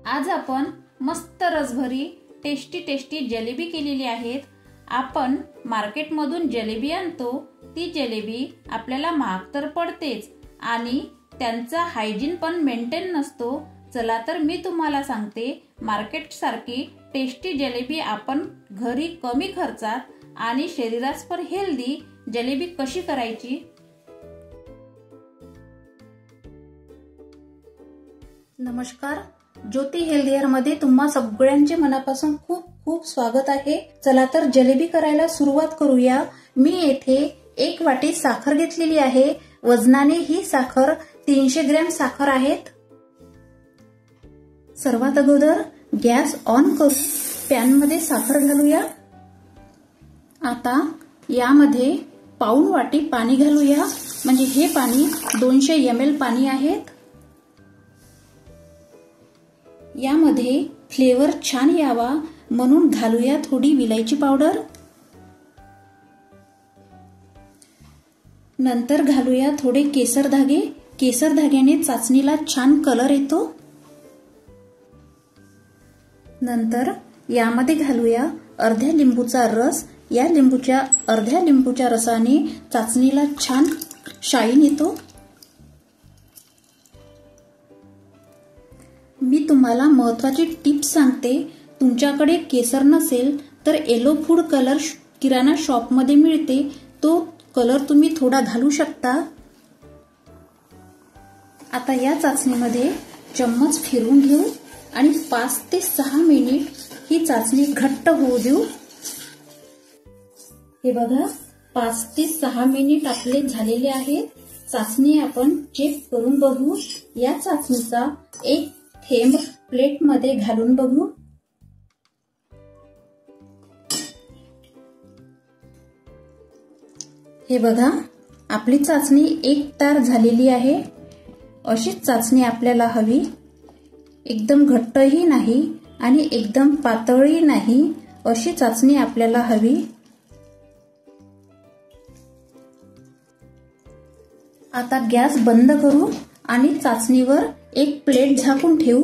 आज आपण मस्त रसभरी टेस्टी जलेबी केलेली आहेत। आपण मार्केटमधून जलेबी आणतो, ती जलेबी आपल्याला महाग तर पडतेच आणि त्यांचा हायजीन पण मेंटेन नसतो। चला तर मी तुम्हाला सांगते, मार्केट सारखी टेस्टी जलेबी आपण घरी कमी खर्चात आणि शरीरास पण हेल्दी जलेबी कशी करायची। नमस्कार, ज्योती हेल्दियर मध्ये तुम्हा सगळ्यांचे मनापासून खूप खूप स्वागत आहे। चला तर जलेबी करायला सुरुवात करूया। मी येथे 1 वाटी साखर घेतलेली आहे। वजनाने ही साखर 300 ग्रॅम साखर आहेत। सर्वात अगोदर गॅस ऑन करून पॅन मध्ये साखर घालूया। आता यामध्ये पाऊण वाटी पाणी घालूया, म्हणजे हे पाणी 200 ml पाणी आहेत। यामध्ये फ्लेवर छान यावा म्हणून घालूया थोडी विलायची पावडर। नंतर घालूया थोडे केसर धागे। केसर धाग्याने चाचणीला छान कलर येतो। नंतर यामध्ये घालूया अर्ध्या लिंबूचा रस। या अर्ध्या लिंबूच्या रसाने चाचणीला छान शाईन येतो। मी तुम्हाला महत्त्वाची टिप्स सांगते। तुमच्याकडे केसर नसेल तर येलो फूड कलर किराणा शॉप मध्ये मिळते, तो कलर तुम्ही थोडा घालू शकता। आता या चाचणीमध्ये चम्मच फिरवून घेऊ आणि 5 ते 6 मिनिट ही चाचणी घट्ट होऊ देऊ। हे बघा, 5 ते 6 मिनिट आपले झालेले आहेत। चाचणी आपण चेक करून बघू। या चाचणीचा एक थेंब प्लेट मध्ये घालून बघू। हे बघा, आपली चाचणी एक तार झालेली आहे। अशीच चाचणी आपल्याला हवी। एकदम घट्टही नाही आणि एकदम पातळही नाही, अशी चाचणी आपल्याला हवी। आता गॅस बंद करू आणि चाचणीवर एक प्लेट झाकून ठेवू।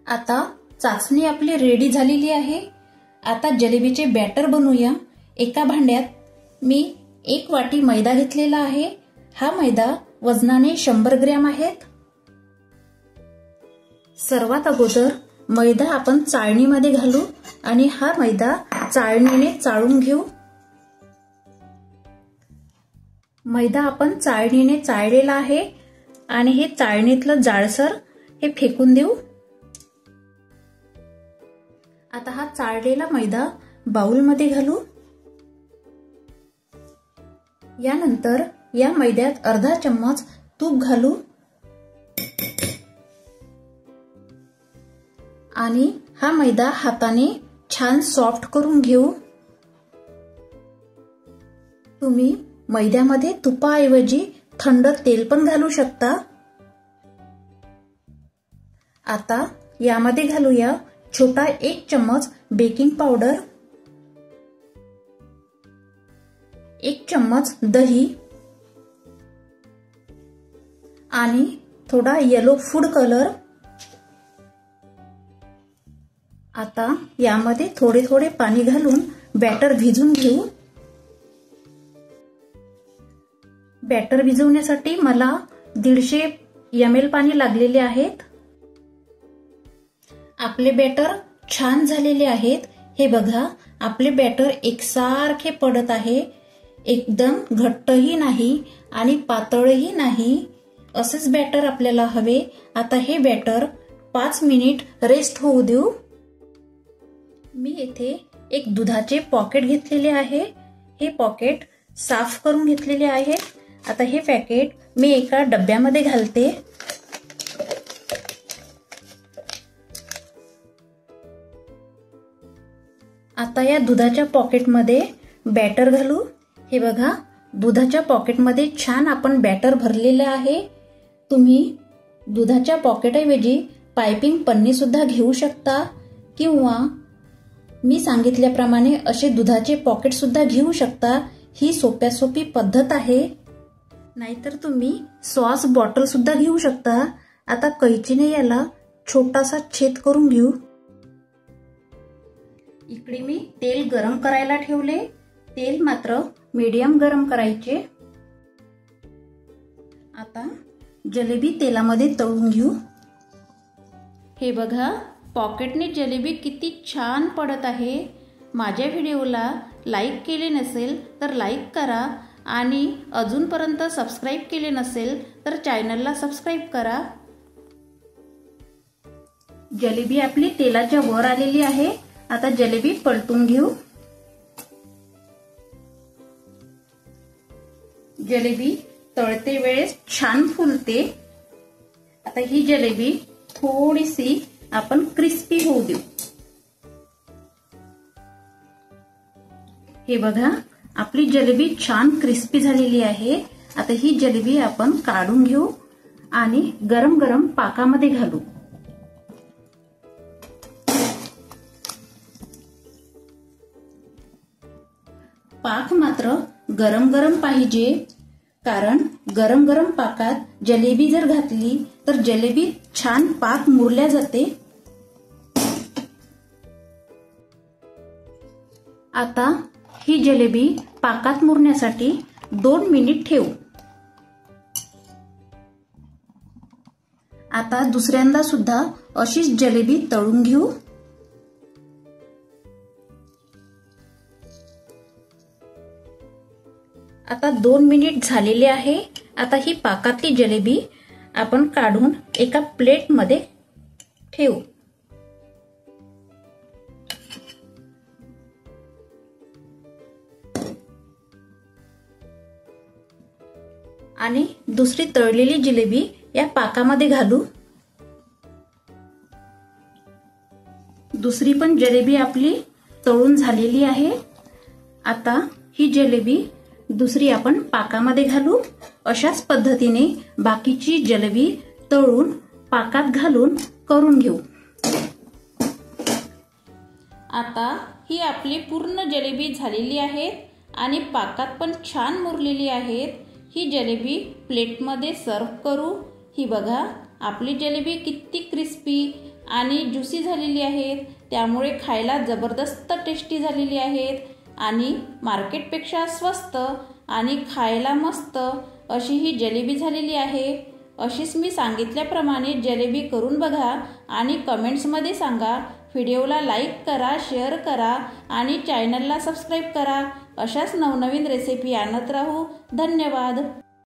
आता चाचणी आपली रेडी झालेली आहे। आता जलेबीचे बॅटर बनवूया। एका भांड्यात मी 1 वाटी मैदा घेतलेला आहे। हा मैदा वजनाने 100 ग्रॅम आहेत। सर्वात अगोदर मैदा आपण चाळणीमध्ये घालू आणि हा मैदा चाळणीने चाळून घेऊ। मैदा आपण चाळणीने चाळलेला आहे आणि हे चाळणीतलं जाडसर हे फेकून देऊ। आता हा चाळलेला मैदा बाउलमध्ये घालू। यानंतर या मैद्यात अर्धा चम्मच तूप घालू आणि हा मैदा हाताने छान सॉफ्ट करून घेऊ। तुम्ही मैद्यामध्ये तुपाऐवजी थंड तेल पण घालू शकता। आता यामध्ये घालूया छोटा 1 चम्मच बेकिंग पावडर, 1 चम्मच दही आणि थोडा येलो फूड कलर। आता यामध्ये थोडे थोडे पाणी घालून बॅटर भिजवून घेऊ। बॅटर भिजवण्यासाठी मला 150 ml पाणी लागलेले आहेत। आपले बॅटर छान झालेले आहेत। हे बघा, आपले बॅटर एकसारखे पडत आहे। एकदम घट्टही नाही आणि पातळही नाही, असेच बॅटर आपल्याला हवे। आता हे बॅटर 5 मिनिट रेस्ट होऊ देऊ। मी येथे एक दुधाचे पॉकेट घेतलेले आहे। हे पॉकेट साफ करून घेतलेले आहे। आता हे पॅकेट मी एका डब्यामध्ये घालते। आता या दुधाच्या पॉकेटमध्ये बॅटर घालू। हे बघा, दुधाच्या पॉकेटमध्ये छान आपण बॅटर भरलेले आहे। तुम्ही दुधाच्या पॉकेटऐवजी पाइपिंग पन्नी सुद्धा घेऊ शकता किंवा मी सांगितल्याप्रमाणे असे दुधाचे पॉकेट सुद्धा घेऊ शकता। ही सोप्या सोपी पद्धत आहे। नाहीतर तुम्ही सॉस बॉटल सुद्धा घेऊ शकता आता कैचीने याला छोटासा छेद करून घेऊ। इकडे मी तेल गरम करायला ठेवले। तेल मात्र मीडियम गरम करायचे। आता जलेबी तेलामध्ये तळून घेऊ। हे बघा, पॉकेटने जलेबी किती छान पडत आहे। माझ्या व्हिडिओला लाईक केले नसेल तर लाईक करा आणि अजूनपर्यंत सबस्क्राईब केले नसेल तर चॅनलला सबस्क्राईब करा। जलेबी आपली तेलाच्या वर आलेली आहे। आता जलेबी पलटून घेऊ। जलेबी तळते वेळेस छान फुलते। आता ही जलेबी थोडीशी आपण क्रिस्पी होऊ देऊ। हे बघा, आपली जलेबी छान क्रिस्पी झालेली आहे। आता ही जलेबी आपण काढून घेऊ आणि गरम गरम पाकामध्ये घालू। पाक मात्र गरम गरम पाहिजे, कारण गरम गरम पाकात जलेबी जर घातली तर जलेबी छान पाक मुरल्या जाते। आता ही जलेबी पाकात मुरण्यासाठी 2 मिनिट ठेवू। आता दुसऱ्यांदा सुद्धा अशीच जलेबी तळून घेऊ। आता 2 मिनिट झालेले आहे। आता ही पाकातली जलेबी आपण काढून एका प्लेटमध्ये ठेवू। आणि दुसरी तळलेली जिलेबी या पाकामध्ये घालू। दुसरी पण जलेबी आपली तळून झालेली आहे। आता ही जलेबी दुसरी आपण पाकामध्ये घालू। अशाच पद्धतीने बाकीची जलेबी तळून पाकात घालून करून घेऊ। आता ही आपली पूर्ण जलेबी झालेली आहे आणि पाकात पण छान मुरलेली आहेत। ही जलेबी प्लेटमध्ये सर्व करू। ही बघा, आपली जलेबी किती क्रिस्पी आणि ज्युसी झालेली आहे, त्यामुळे खायला जबरदस्त टेस्टी झालेली आहेत आणि मार्केटपेक्षा स्वस्त आणि खायला मस्त अशी ही जलेबी झालेली आहे। अशीच मी सांगितल्याप्रमाणे जलेबी करून बघा आणि कमेंट्समध्ये सांगा। व्हिडिओला लाईक करा, शेअर करा आणि चॅनलला सबस्क्राईब करा। अशाच नवनवीन रेसिपी आणत राहू। धन्यवाद।